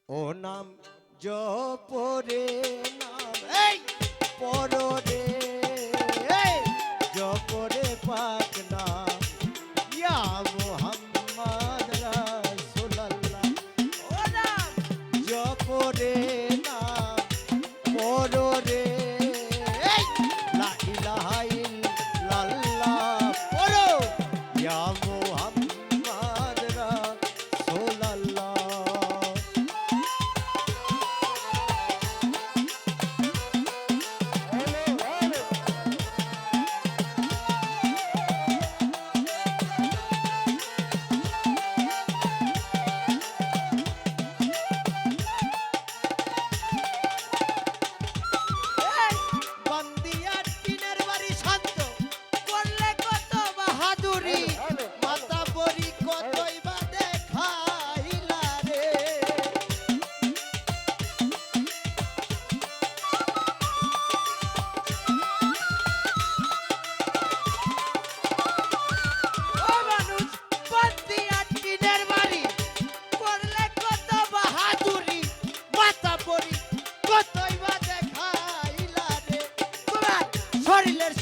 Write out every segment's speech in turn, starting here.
ও নাম জপরে নাম এই পররে জপরে পাক নাম ইয়া মুহাম্মদ রাসূলুল্লাহ। ও নাম জপরে নাম পররে লা ইলাহা ইল্লাল্লাহ পড়ো ইয়া মুহাম্মদ রাসূলুল্লাহ।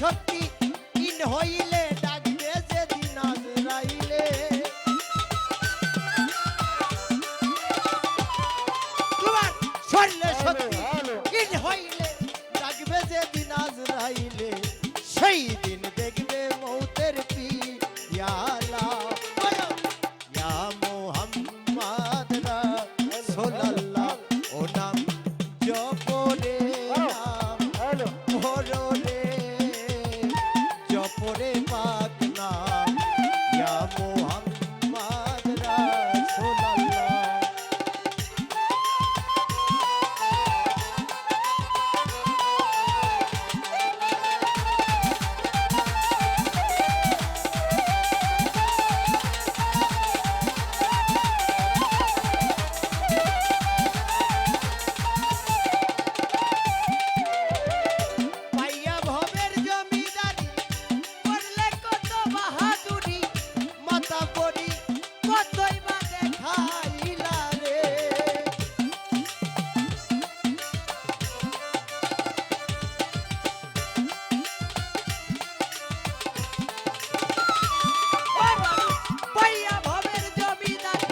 শক্তি ইন হইলে ডাকবে যেদিন আজরাইলে তোমার শরীরের শক্তি ইন হইলে ডাকবে যেদিন আজরাইলে সেই দিন দেখবে মৌতের পিয়ালা ইয়া মুহাম্মদ রাসূলুল্লাহ। ও নাম জপরে নাম ভররে জপরে পাক নাম ইয়া মুহাম্মদ রাসূলুল্লাহ। পাইয়া ভবের জমিদারি করলে কত বাহাদুরি মাতা বড়ি কতই বা দেখাইলা রে পাইয়া ভবের জমিদারি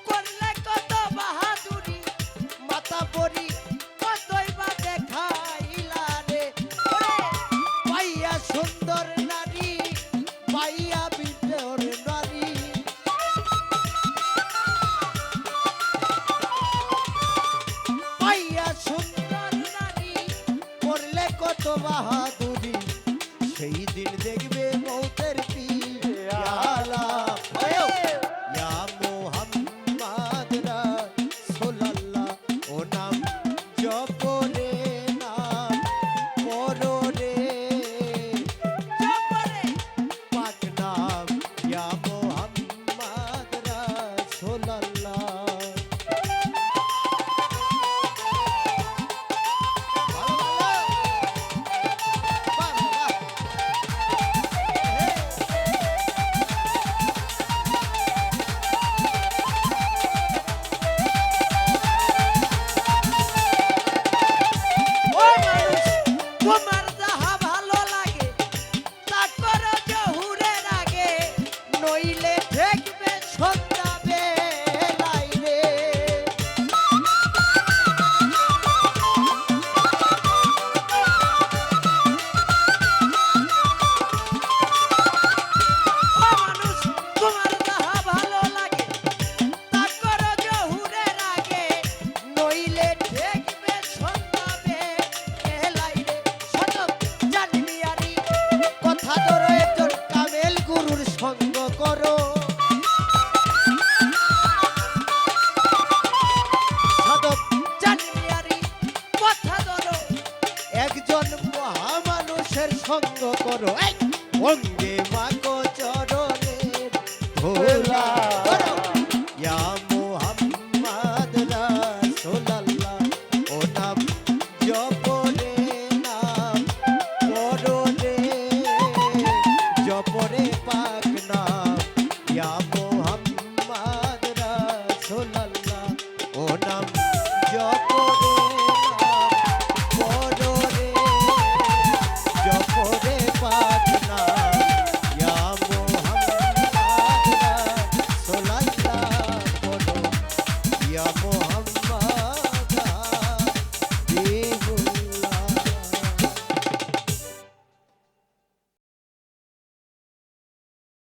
করলে কত বাহাদুরি মাতা বড়ি কতই বা দেখাইলা রে পাইয়া সুন্দর নারী পাইয়া বিদ্যর নারী পাইয়া সুন্দর নারী করলে কত বাহাদুরি সেই দিন দেখবে মৌতের পিয়ালা ইয়া মুহাম্মদ রাসূলুল্লাহ। ও নাম জপরে নাম পররে জপরে পাক নাম ইয়া মুহাম্মদ রাসূলুল্লাহ। তোমার যাহা ভালো লাগে তা করো জহুরের আগে নইলে দেখবে সন্ধ্যা বেলায় রে মানুষ তোমার যাহা ভালো লাগে তা করো জহুরের আগে নইলে দেখবে সন্ধ্যা বেলায় রে জানবি আরি কথা ধরো একজন কামেল গুরুর সঙ্গ করো সাধক জানবি আরি কথা ধরো একজন মহামানুষের সঙ্গ করো